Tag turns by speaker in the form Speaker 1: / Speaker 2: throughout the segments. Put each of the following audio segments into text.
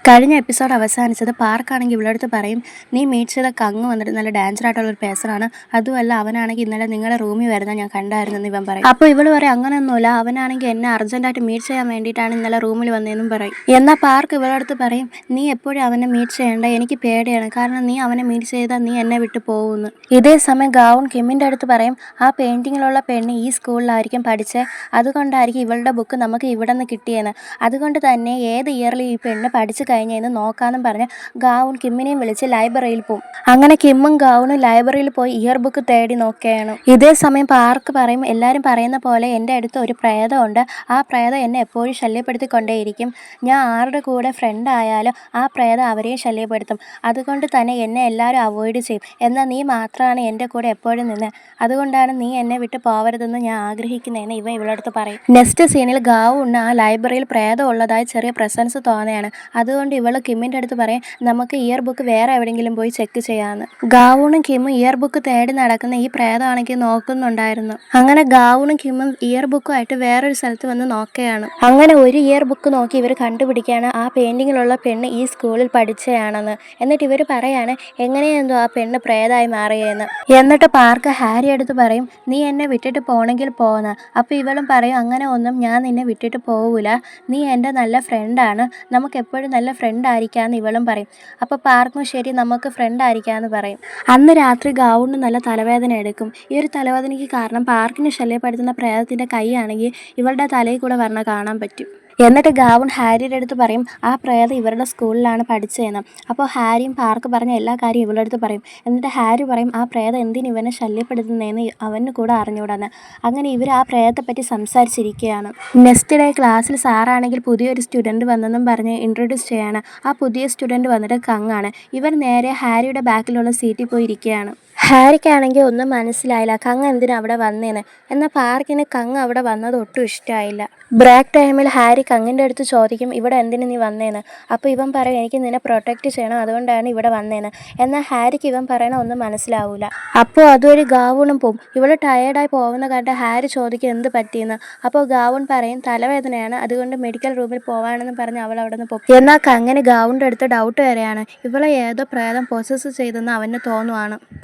Speaker 1: കഴിഞ്ഞ എപ്പിസോഡ് അവസാനിച്ചത് പാർക്കാണെങ്കിൽ ഇവളടുത്ത് പറയും, നീ മീറ്റ് ചെയ്ത കങ്ങ് വന്നിട്ട് നല്ല ഡാൻസർ ആയിട്ടുള്ള ഒരു പേഴ്സണാണ്. അതുമല്ല അവനാണെങ്കിൽ ഇന്നലെ നിങ്ങളുടെ റൂമിൽ വരുന്ന ഞാൻ കണ്ടായിരുന്നെന്ന് ഇവൻ പറയും. അപ്പോൾ ഇവള് പറയും, അങ്ങനെയൊന്നുമില്ല, അവനാണെങ്കിൽ എന്നെ അർജന്റായിട്ട് മീറ്റ് ചെയ്യാൻ വേണ്ടിയിട്ടാണ് ഇന്നലെ റൂമിൽ വന്നതെന്നും പറയും. എന്നാൽ പാർക്ക് ഇവളടുത്ത് പറയും, നീ എപ്പോഴും അവനെ മീറ്റ് ചെയ്യേണ്ട, എനിക്ക് പേടിയാണ്, കാരണം നീ അവനെ മീറ്റ് ചെയ്താൽ നീ എന്നെ വിട്ടു പോകുന്നു. ഇതേ സമയം ഗൗൺ കിമ്മിൻ്റെ അടുത്ത് പറയും, ആ പെയിന്റിങ്ങിലുള്ള പെണ്ണ് ഈ സ്കൂളിലായിരിക്കും പഠിച്ചത്, അതുകൊണ്ടായിരിക്കും ഇവളുടെ ബുക്ക് നമുക്ക് ഇവിടെ നിന്ന് കിട്ടിയെന്ന്. അതുകൊണ്ട് തന്നെ ഏത് ഇയറിൽ ഈ പെണ്ണ് പഠിച്ചു കഴിഞ്ഞെന്ന് നോക്കാമെന്നും പറഞ്ഞ് ഗൗൺ കിമ്മിനെയും വിളിച്ച് ലൈബ്രറിയിൽ പോകും. അങ്ങനെ കിമ്മും ഗൗണും ലൈബ്രറിയിൽ പോയി ഇയർ ബുക്ക് തേടി നോക്കുകയാണ്. ഇതേ സമയം പാർക്ക് പറയും, എല്ലാവരും പറയുന്ന പോലെ എൻ്റെ അടുത്ത് ഒരു പ്രേതമുണ്ട്, ആ പ്രേതം എന്നെ എപ്പോഴും ശല്യപ്പെടുത്തിക്കൊണ്ടേയിരിക്കും. ഞാൻ ആരുടെ കൂടെ ഫ്രണ്ട് ആയാലും ആ പ്രേതം അവരെയും ശല്യപ്പെടുത്തും. അതുകൊണ്ട് തന്നെ എന്നെ എല്ലാവരും അവോയ്ഡ് ചെയ്യും. എന്നാൽ നീ മാത്രമാണ് എൻ്റെ കൂടെ എപ്പോഴും നിന്ന്, അതുകൊണ്ടാണ് നീ എന്നെ വിട്ട് പോകരുതെന്ന് ഞാൻ ആഗ്രഹിക്കുന്നതെന്ന് ഇവളടുത്ത് പറയും. നെക്സ്റ്റ് സീനിൽ ഗൗണിന് ആ ലൈബ്രറിയിൽ പ്രേതം ഉള്ളതായി ചെറിയ പ്രസൻസ് തോന്നുകയാണ്. അതുകൊണ്ട് ഇവൾ കിമ്മിൻ്റെ അടുത്ത് പറയും, നമുക്ക് ഇയർ ബുക്ക് വേറെ എവിടെയെങ്കിലും പോയി ചെക്ക് ചെയ്യാമെന്ന്. ഗൗണും കിമ്മും ഇയർ ബുക്ക് തേടി നടക്കുന്ന ഈ പ്രേതമാണെങ്കിൽ നോക്കുന്നുണ്ടായിരുന്നു. അങ്ങനെ ഗൗണും കിമ്മും ഇയർ ബുക്കുമായിട്ട് വേറൊരു സ്ഥലത്ത് വന്ന് നോക്കുകയാണ്. അങ്ങനെ ഒരു ഇയർ ബുക്ക് നോക്കി ഇവർ കണ്ടുപിടിക്കുകയാണ് ആ പെയിന്റിങ്ങിലുള്ള പെണ്ണ് ഈ സ്കൂളിൽ പഠിച്ചതാണെന്ന്. എന്നിട്ട് ഇവർ പറയാണ്, എങ്ങനെയെന്തോ ആ പെണ്ണ് പ്രേതമായി മാറിയെന്ന്. എന്നിട്ട് പാർക്ക് ഹാരി അടുത്ത് പറയും, നീ എന്നെ വിട്ടിട്ട് പോകണമെങ്കിൽ പോകുന്ന. അപ്പോൾ ഇവളും പറയും, അങ്ങനെ ഒന്നും ഞാൻ നിന്നെ വിട്ടിട്ട് പോകില്ല, നീ എൻ്റെ നല്ല ഫ്രണ്ടാണ്, നമുക്ക് എപ്പോഴും നല്ല ഫ്രണ്ട് ആയിരിക്കാമെന്ന് ഇവളും പറയും. അപ്പോൾ പാർക്കും ശരി, നമുക്ക് ഫ്രണ്ട് ആയിരിക്കാമെന്ന് പറയും. അന്ന് രാത്രി ഗൗണിന് നല്ല തലവേദന എടുക്കും. ഈ ഒരു തലവേദനയ്ക്ക് കാരണം പാർക്കിനെ ശല്യപ്പെടുത്തുന്ന പ്രേതത്തിൻ്റെ കൈയാണെങ്കിൽ ഇവളുടെ തലയിൽ കൂടെ വരണ കാണാൻ പറ്റും. എന്നിട്ട് ഗൗൺ ഹാരിയുടെ അടുത്ത് പറയും, ആ പ്രേതം ഇവരുടെ സ്കൂളിലാണ് പഠിച്ചതെന്ന്. അപ്പോൾ ഹാരിയും പാർക്ക് പറഞ്ഞ എല്ലാ കാര്യവും ഇവളുടെ അടുത്ത് പറയും. എന്നിട്ട് ഹാരി പറയും, ആ പ്രേതം എന്തിന് ഇവനെ ശല്യപ്പെടുത്തുന്നതെന്ന് അവന് കൂടെ അറിഞ്ഞുകൂടാന്ന്. അങ്ങനെ ഇവർ ആ പ്രേതത്തെപ്പറ്റി സംസാരിച്ചിരിക്കുകയാണ്. നെക്സ്റ്റ് ഡേ ക്ലാസ്സിൽ സാറാണെങ്കിൽ പുതിയൊരു സ്റ്റുഡൻറ്റ് വന്നെന്നും പറഞ്ഞ് ഇൻട്രൊഡ്യൂസ് ചെയ്യാണ്. ആ പുതിയ സ്റ്റുഡൻറ്റ് വന്നിട്ട് കങ്ങാണ്. ഇവർ നേരെ ഹാരിയുടെ ബാക്കിലുള്ള സീറ്റിൽ പോയി ഇരിക്കുകയാണ്. ഹാരിക്കാണെങ്കിൽ ഒന്നും മനസ്സിലായില്ല, കങ്ങ് എന്തിനാ അവിടെ വന്നേന്ന്. എന്നാൽ പാർക്കിന് കങ്ങ് അവിടെ വന്നത് ഒട്ടും ഇഷ്ടമായില്ല. ബ്രേക്ക് ടൈമിൽ ഹാരി കങ്ങിൻ്റെ അടുത്ത് ചോദിക്കും, ഇവിടെ എന്തിനു നീ വന്നേന്ന്. അപ്പോൾ ഇവൻ പറയും, എനിക്ക് നിന്നെ പ്രൊട്ടക്റ്റ് ചെയ്യണം, അതുകൊണ്ടാണ് ഇവിടെ വന്നേന്ന്. എന്നാൽ ഹാരിക്ക് ഇവൻ പറയണ ഒന്നും മനസ്സിലാവില്ല. അപ്പോൾ അതുവഴി ഗൗണും പോവും. ഇവൾ ടയേർഡായി പോകുന്ന കണ്ട് ഹാരി ചോദിക്കും, എന്ത് പറ്റിയെന്ന്. അപ്പോൾ ഗൗൺ പറയും, തലവേദനയാണ്, അതുകൊണ്ട് മെഡിക്കൽ റൂമിൽ പോവാണെന്ന് പറഞ്ഞ് അവൾ അവിടെ നിന്ന് പോകും. എന്നാൽ കങ്ങിന് ഗൗണിൻ്റെ അടുത്ത് ഡൗട്ട് വരെയാണ്, ഇവളെ ഏതോ പ്രേതം പൊസസ് ചെയ്തെന്ന് അവന് തോന്നുവാണ്.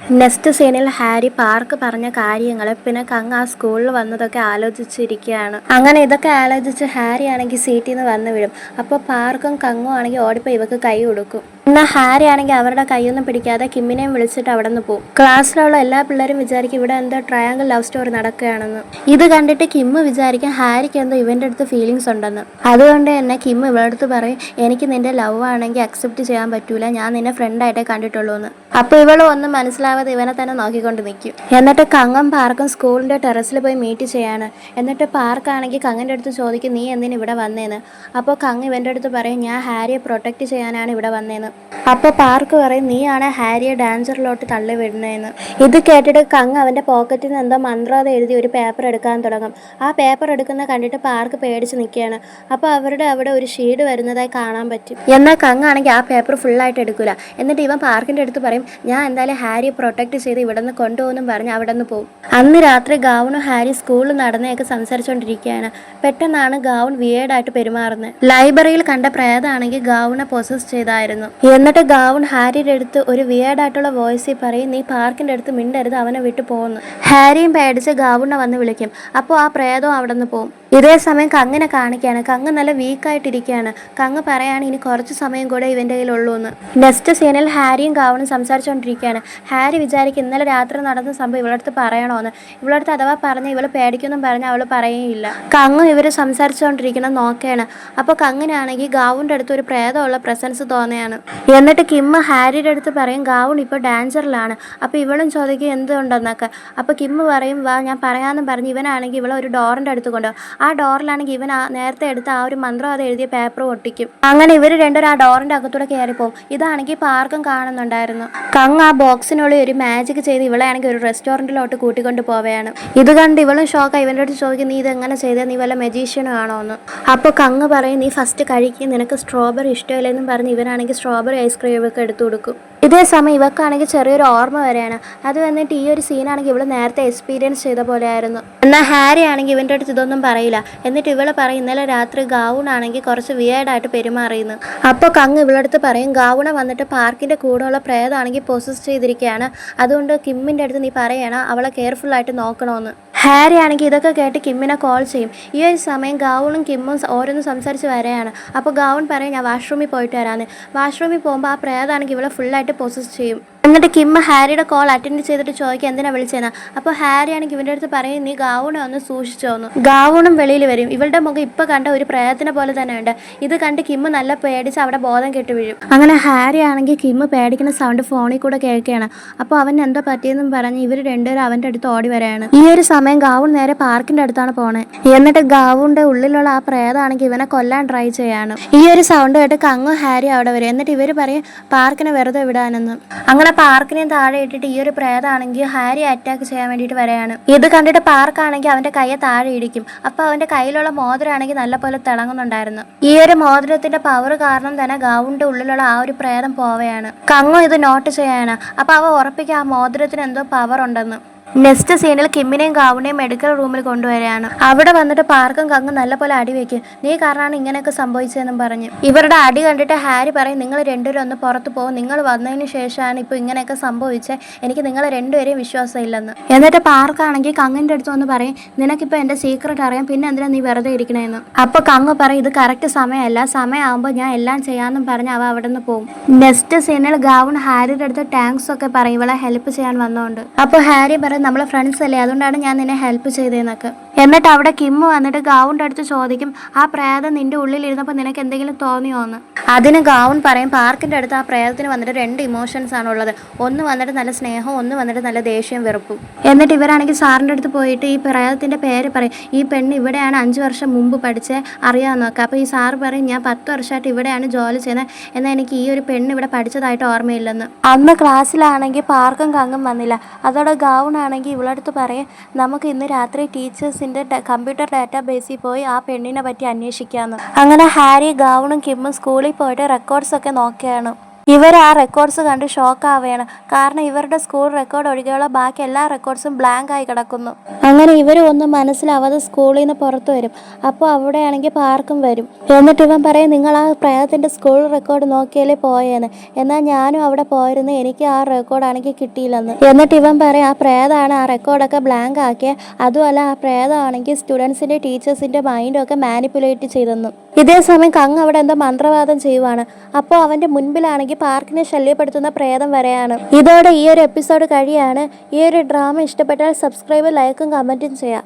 Speaker 1: നെക്സ്റ്റ് സീനിൽ ഹാരി പാർക്ക് പറഞ്ഞ കാര്യങ്ങൾ പിന്നെ കങ് ആ സ്കൂളിൽ വന്നതൊക്കെ ആലോചിച്ചിരിക്കുകയാണ്. അങ്ങനെ ഇതൊക്കെ ആലോചിച്ച് ഹാരി ആണെങ്കിൽ സീറ്റിൽ നിന്ന് വന്ന് വീഴും. അപ്പോൾ പാർക്കും കങ്ങും ആണെങ്കിൽ ഓടിപ്പോൾ ഇവക്ക് കൈ കൊടുക്കും. എന്നാൽ ഹാരി ആണെങ്കിൽ അവരുടെ കൈയൊന്നും പിടിക്കാതെ കിമ്മിനെയും വിളിച്ചിട്ട് അവിടെ നിന്ന് പോകും. ക്ലാസ്സിലുള്ള എല്ലാ പിള്ളേരും വിചാരിക്കും ഇവിടെ എന്തോ ട്രയാങ്കിൾ ലവ് സ്റ്റോറി നടക്കുകയാണെന്ന്. ഇത് കണ്ടിട്ട് കിമ്മ് വിചാരിക്കും ഹാരിക്ക് എന്തോ ഇവൻ്റെ അടുത്ത് ഫീലിങ്സ് ഉണ്ടെന്ന്. അതുകൊണ്ട് തന്നെ കിമ്മ് ഇവളടുത്ത് പറയും, എനിക്ക് നിന്റെ ലവ് ആണെങ്കിൽ അക്സെപ്റ്റ് ചെയ്യാൻ പറ്റൂല, ഞാൻ നിന്നെ ഫ്രണ്ടായിട്ടേ കണ്ടിട്ടുള്ളൂ എന്ന്. അപ്പോൾ ഇവളും ഒന്നും മനസ്സിലാവാതെ ഇവനെ തന്നെ നോക്കിക്കൊണ്ട് നിൽക്കും. എന്നിട്ട് കങ്ങും പാർക്കും സ്കൂളിൻ്റെ ടെറസിൽ പോയി മീറ്റ് ചെയ്യാണ്. എന്നിട്ട് പാർക്കാണെങ്കിൽ കങ്ങിൻ്റെ അടുത്ത് ചോദിക്കും, നീ എന്തിന് ഇവിടെ വന്നേന്ന്. അപ്പോൾ കങ്ങ് ഇവൻ്റെ അടുത്ത് പറയും, ഞാൻ ഹാരിയെ പ്രൊട്ടക്റ്റ് ചെയ്യാനാണ് ഇവിടെ വന്നേന്ന്. അപ്പോൾ പാർക്ക് പറയും, നീയാണ് ഹാരിയെ ഡാൻസറിലോട്ട് തള്ളി വിടുന്നതെന്ന്. ഇത് കേട്ടിട്ട് കങ്ങ് അവൻ്റെ പോക്കറ്റിൽ നിന്ന് എന്തോ മന്ത്രവാദം എഴുതി ഒരു പേപ്പർ എടുക്കാൻ തുടങ്ങും. ആ പേപ്പർ എടുക്കുന്ന കണ്ടിട്ട് പാർക്ക് പേടിച്ച് നിൽക്കുകയാണ്. അപ്പോൾ അവരുടെ അവിടെ ഒരു ഷീഡ് വരുന്നതായി കാണാൻ പറ്റും. എന്നാൽ കങ്ങ് ആണെങ്കിൽ ആ പേപ്പർ ഫുള്ളായിട്ട് എടുക്കില്ല. എന്നിട്ട് ഇവൻ പാർക്കിൻ്റെ അടുത്ത് പറയും, ഞാൻ എന്തായാലും ഹാരിയെ പ്രൊട്ടക്റ്റ് ചെയ്ത് ഇവിടെ നിന്ന് കൊണ്ടുപോകുന്നും പറഞ്ഞ് അവിടെ നിന്ന് പോകും. അന്ന് രാത്രി ഗൗണും ഹാരി സ്കൂളിൽ നടന്നതൊക്കെ സംസാരിച്ചുകൊണ്ടിരിക്കുകയാണ്. പെട്ടെന്നാണ് ഗൗൺ വിയേർഡായിട്ട് പെരുമാറുന്നത്. ലൈബ്രറിയിൽ കണ്ട പ്രേതമാണെങ്കിൽ ഗൗണിനെ പൊസസ് ചെയ്തായിരുന്നു. എന്നിട്ട് ഗൗൺ ഹാരിയുടെ അടുത്ത് ഒരു വിയേർഡായിട്ടുള്ള വോയിസിൽ പറയും, നീ പാർക്കിൻ്റെ അടുത്ത് മിണ്ടരുത്, അവനെ വിട്ടു പോകുന്നു. ഹാരിയും പേടിച്ച് ഗൗണിനെ വന്ന് വിളിക്കും. അപ്പോൾ ആ പ്രേതവും അവിടെ നിന്ന് പോകും. ഇതേ സമയം കങ്ങിനെ കാണിക്കുകയാണ്. കങ്ങ് നല്ല വീക്കായിട്ടിരിക്കുകയാണ്. കങ്ങ് പറയാണ്, ഇനി കുറച്ച് സമയം കൂടെ ഇവൻ്റെ കയ്യിലുള്ളൂ എന്ന്. നെക്സ്റ്റ് സീനിൽ ഹാരിയും ഗൗണും സംസാരിച്ചുകൊണ്ടിരിക്കുകയാണ്. ഹാരി വിചാരിക്കും ഇന്നലെ രാത്രി നടന്ന സംഭവം ഇവളടുത്ത് പറയണമെന്ന്. ഇവളടുത്ത് അഥവാ പറഞ്ഞ് ഇവൾ പേടിക്കുമെന്നും പറഞ്ഞ് അവൾ പറയുകയില്ല. കങ്ങും ഇവർ സംസാരിച്ചുകൊണ്ടിരിക്കണം നോക്കുകയാണ്. അപ്പോൾ കങ്ങിനാണെങ്കിൽ ഗൗണിൻ്റെ അടുത്ത് ഒരു പ്രേതമുള്ള പ്രസൻസ് തോന്നുകയാണ്. എന്നിട്ട് കിമ്മ് ഹാരിയുടെ അടുത്ത് പറയും, ഗൗൺ ഇപ്പോൾ ഡാൻസറിലാണ്. അപ്പോൾ ഇവളും ചോദിക്കും എന്തുകൊണ്ടെന്നൊക്കെ. അപ്പോൾ കിമ്മ് പറയും, വാ ഞാൻ പറയാമെന്നും പറഞ്ഞ് ഇവനാണെങ്കിൽ ഇവളെ ഒരു ഡോറിൻ്റെ അടുത്ത് കൊണ്ടുപോകും. ആ ഡോറിലാണെങ്കിൽ ഇവൻ നേരത്തെ എടുത്ത് ആ ഒരു മന്ത്രവാദം എഴുതിയ പേപ്പർ ഒട്ടിക്കും. അങ്ങനെ ഇവർ രണ്ടുപേരും ആ ഡോറിൻ്റെ അകത്തൂടെ കയറിപ്പോവും. ഇതാണെങ്കിൽ പാർക്കും കാണുന്നുണ്ടായിരുന്നു. കങ് ആ ബോക്സിനുള്ളിൽ ഒരു മാജിക് ചെയ്ത് ഇവളെ ആണെങ്കിൽ ഒരു റെസ്റ്റോറൻറ്റിലോട്ട് കൂട്ടിക്കൊണ്ട് പോവുകയാണ്. ഇത് കണ്ട് ഇവളും ഷോക്കായി. ഇവൻ്റെ അടുത്ത് ചോദിക്കും, നീ ഇതെങ്ങനെ ചെയ്തത്, നീ വല്ല മജീഷ്യനും ആണോ എന്ന്. അപ്പോൾ കങ് പറയും, നീ ഫസ്റ്റ് കഴിക്കും, നിനക്ക് സ്ട്രോബെറി ഇഷ്ടമില്ലെന്നും പറഞ്ഞ് ഇവനാണെങ്കിൽ സ്ട്രോബെറി സ്ട്രോബെറി ഐസ്ക്രീം ഒക്കെ എടുത്തു കൊടുക്കും. ഇതേ സമയം ഇവക്കാണെങ്കിൽ ചെറിയൊരു ഓർമ്മ വരെയാണ്. അത് വന്നിട്ട് ഈ ഒരു സീനാണെങ്കിൽ ഇവള് നേരത്തെ എക്സ്പീരിയൻസ് ചെയ്ത പോലെ ആയിരുന്നു. എന്നാൽ ഹാരി ആണെങ്കിൽ ഇവൻ്റെ അടുത്ത് ഇതൊന്നും പറയില്ല. എന്നിട്ട് ഇവള് പറയും ഇന്നലെ രാത്രി ഗൗൺ ആണെങ്കിൽ കുറച്ച് വിയേർഡായിട്ട് പെരുമാറിയെന്ന്. അപ്പോൾ കങ് ഇവളടുത്ത് പറയും ഗൗണ വന്നിട്ട് പാർക്കിൻ്റെ കൂടെയുള്ള പ്രേതമാണെങ്കിൽ പൊസസ് ചെയ്തിരിക്കുകയാണ്, അതുകൊണ്ട് കിമ്മിൻ്റെ അടുത്ത് നീ പറയണം അവളെ കെയർഫുള്ളായിട്ട് നോക്കണമെന്ന്. ഹാരി ആണെങ്കിൽ ഇതൊക്കെ കേട്ട് കിമ്മിനെ കോൾ ചെയ്യും. ഈ ഒരു സമയം ഗൗണും കിമ്മും ഓരോന്ന് സംസാരിച്ച് വരെയാണ്. അപ്പോൾ ഗൗൺ പറയും ഞാൻ വാഷ്റൂമിൽ പോയിട്ട് വരാമെന്ന്. വാഷ്റൂമിൽ പോകുമ്പോൾ ആ പ്രേതമാണെങ്കിൽ ഇവളെ ഫുള്ളായിട്ട് പൊസസ് ചെയ്യും. എന്നിട്ട് കിം ഹാരിയുടെ കോൾ അറ്റൻഡ് ചെയ്തിട്ട് ചോദിക്കുക എന്തിനാ വിളിച്ചതെന്ന്. അപ്പോൾ ഹാരി ആണെങ്കിൽ ഇവൻ്റെ അടുത്ത് പറയും നീ ഗൗണ ഒന്ന് സൂക്ഷിച്ചോന്നു. ഗൗണും വെളിയിൽ വരും. ഇവളുടെ മുഖം ഇപ്പോൾ കണ്ട ഒരു പ്രേതത്തിനെ പോലെ തന്നെ ഉണ്ട്. ഇത് കണ്ട് കിം നല്ല പേടിച്ച് അവിടെ ബോധം കെട്ട് വീഴും. അങ്ങനെ ഹാരി ആണെങ്കിൽ കിം പേടിക്കുന്ന സൗണ്ട് ഫോണിൽ കൂടെ കേൾക്കുകയാണ്. അപ്പോൾ അവൻ എന്താ പറ്റിയെന്നും പറഞ്ഞ് ഇവർ രണ്ടുപേരും അവൻ്റെ അടുത്ത് ഓടി വരികയാണ്. ഈ ഒരു സമയം ഗൗൺ നേരെ പാർക്കിൻ്റെ അടുത്താണ് പോണേ. എന്നിട്ട് ഗൗണിൻ്റെ ഉള്ളിലുള്ള ആ പ്രേതമാണെങ്കിൽ ഇവനെ കൊല്ലാൻ ട്രൈ ചെയ്യാണ്. ഈ ഒരു സൗണ്ട് കേട്ട് കങ്ങും ഹാരി അവിടെ വരും. എന്നിട്ട് ഇവർ പറയും പാർക്കിനെ വെറുതെ വിടാനെന്ന്. അങ്ങനെ പാർക്കിനെയും താഴെ ഇട്ടിട്ട് ഈ ഒരു പ്രേതമാണെങ്കിൽ ഹാരി അറ്റാക്ക് ചെയ്യാൻ വേണ്ടിയിട്ട് വരെയാണ്. ഇത് കണ്ടിട്ട് പാർക്കാണെങ്കിൽ അവൻ്റെ കയ്യെ താഴെ ഇടിക്കും. അപ്പോൾ അവൻ്റെ കയ്യിലുള്ള മോതിരമാണെങ്കിൽ നല്ലപോലെ തിളങ്ങുന്നുണ്ടായിരുന്നു. ഈ ഒരു മോതിരത്തിൻ്റെ പവർ കാരണം തന്നെ ഗൗണിൻ്റെ ഉള്ളിലുള്ള ആ ഒരു പ്രേതം പോവുകയാണ്. കങ്ങും ഇത് നോട്ട് ചെയ്യാണ്. അപ്പോൾ അവ ഉറപ്പിക്കുക ആ മോതിരത്തിന് എന്തോ പവർ ഉണ്ടെന്ന്. നെക്സ്റ്റ് സീനിൽ കിമ്മിനെയും ഗൗണിനെയും മെഡിക്കൽ റൂമിൽ കൊണ്ടുവരികയാണ്. അവിടെ വന്നിട്ട് പാർക്കും കങ്ങും നല്ലപോലെ അടി വെക്കും. നീ കാരണമാണ് ഇങ്ങനെയൊക്കെ സംഭവിച്ചതെന്നും പറഞ്ഞ്. ഇവരുടെ അടി കണ്ടിട്ട് ഹാരി പറയും നിങ്ങൾ രണ്ടുപേരും ഒന്ന് പുറത്ത് പോകും, നിങ്ങൾ വന്നതിന് ശേഷമാണ് ഇപ്പോൾ ഇങ്ങനെയൊക്കെ സംഭവിച്ചത്, എനിക്ക് നിങ്ങളെ രണ്ടുപേരെയും വിശ്വാസമില്ലെന്ന്. എന്നിട്ട് പാർക്കാണെങ്കിൽ കങ്ങിൻ്റെ അടുത്ത് വന്ന് പറയും നിനക്കിപ്പോൾ എൻ്റെ സീക്രട്ട് അറിയാം, പിന്നെ എന്തിനാ നീ വെറുതെ ഇരിക്കണേന്ന്. അപ്പോൾ കങ്ങ് പറയും ഇത് കറക്റ്റ് സമയമല്ല, സമയമാകുമ്പോൾ ഞാൻ എല്ലാം ചെയ്യാമെന്നും പറഞ്ഞ് അവ അവിടെ നിന്ന് പോകും. നെക്സ്റ്റ് സീനിൽ ഗൗൺ ഹാരിയുടെ അടുത്ത് താങ്ക്സ് ഒക്കെ പറയും ഇവളെ ഹെൽപ്പ് ചെയ്യാൻ വന്നതുകൊണ്ട്. അപ്പോൾ ഹാരി പറയും നമ്മൾ ഫ്രണ്ട്സ് അല്ലേ, അതുകൊണ്ടാണ് ഞാൻ നിന്നെ ഹെൽപ്പ് ചെയ്തതെന്നൊക്കെ. എന്നിട്ട് അവിടെ കിം വന്നിട്ട് ഗൗണിൻ്റെ അടുത്ത് ചോദിക്കും ആ പ്രേതം നിന്റെ ഉള്ളിലിരുന്നപ്പോൾ നിനക്ക് എന്തെങ്കിലും തോന്നിയോ എന്ന്. അതിന് ഗൗൺ പറയും പാർക്കിൻ്റെ അടുത്ത് ആ പ്രേതത്തിന് വന്നിട്ട് രണ്ട് ഇമോഷൻസ് ആണ് ഉള്ളത്, ഒന്ന് വന്നിട്ട് നല്ല സ്നേഹവും ഒന്ന് വന്നിട്ട് നല്ല ദേഷ്യവും വെറുപ്പും. എന്നിട്ട് ഇവരാണെങ്കിൽ സാറിൻ്റെ അടുത്ത് പോയിട്ട് ഈ പ്രേതത്തിൻ്റെ പേര് പറയും. ഈ പെണ്ണ് ഇവിടെയാണ് 5 വർഷം മുമ്പ് പഠിച്ച് അറിയാമെന്ന് നോക്കുക. അപ്പോൾ ഈ സാറ് പറയും ഞാൻ 10 വർഷമായിട്ട് ഇവിടെയാണ് ജോലി ചെയ്യുന്നത്, എന്നാൽ എനിക്ക് ഈ ഒരു പെണ്ണ് ഇവിടെ പഠിച്ചതായിട്ട് ഓർമ്മയില്ലെന്ന്. അന്ന് ക്ലാസ്സിലാണെങ്കിൽ പാർക്കും കങ്ങും വന്നില്ല. അതോടെ ഗൗൺ ആണെങ്കിൽ ഇവളടുത്ത് പറയും നമുക്ക് ഇന്ന് രാത്രി ടീച്ചേഴ്സിൻ്റെ കമ്പ്യൂട്ടർ ഡാറ്റാബേസിൽ പോയി ആ പെണ്ണിനെ പറ്റി അന്വേഷിക്കാമെന്ന്. അങ്ങനെ ഹാരി ഗൗണും കിമ്മും സ്കൂളിൽ പോയിട്ട് റെക്കോർഡ്സ് ഒക്കെ നോക്കുകയാണ്. ഇവർ ആ റെക്കോർഡ്സ് കണ്ട് ഷോക്ക് ആവുകയാണ്. കാരണം ഇവരുടെ സ്കൂൾ റെക്കോർഡ് ഒഴികെയുള്ള ബാക്കി എല്ലാ റെക്കോർഡ്സും ബ്ലാങ്ക് ആയി കിടക്കുന്നു. അങ്ങനെ ഇവർ ഒന്നും മനസ്സിലാവാതെ സ്കൂളിൽ നിന്ന് പുറത്തു വരും. അപ്പോൾ അവിടെയാണെങ്കിൽ പാർക്കും വരും. എന്നിട്ട് ഇവൻ പറയും നിങ്ങൾ ആ പ്രേതത്തിൻ്റെ സ്കൂൾ റെക്കോർഡ് നോക്കിയാലേ പോയെന്ന്, എന്നാൽ ഞാനും അവിടെ പോയിരുന്നു, എനിക്ക് ആ റെക്കോർഡാണെങ്കിൽ കിട്ടിയില്ലെന്ന്. എന്നിട്ട് ഇവൻ പറയും ആ പ്രേതമാണ് ആ റെക്കോർഡൊക്കെ ബ്ലാങ്ക് ആക്കിയത്, അതുമല്ല ആ പ്രേതമാണെങ്കിൽ സ്റ്റുഡൻസിൻ്റെ ടീച്ചേഴ്സിൻ്റെ മൈൻഡൊക്കെ മാനിപ്പുലേറ്റ് ചെയ്തെന്നു. ഇതേ സമയം കങ് അവിടെ എന്തോ മന്ത്രവാദം ചെയ്യുവാണ്. അപ്പോൾ അവൻ്റെ മുൻപിലാണെങ്കിൽ പാർക്കിനെ ശല്യപ്പെടുത്തുന്ന പ്രേതം വരെയാണ്. ഇതോടെ ഈ ഒരു എപ്പിസോഡ് കഴിയാണ്. ഈ ഒരു ഡ്രാമ ഇഷ്ടപ്പെട്ടാൽ സബ്സ്ക്രൈബ് ലൈക്കും കമൻറ്റും ചെയ്യാം.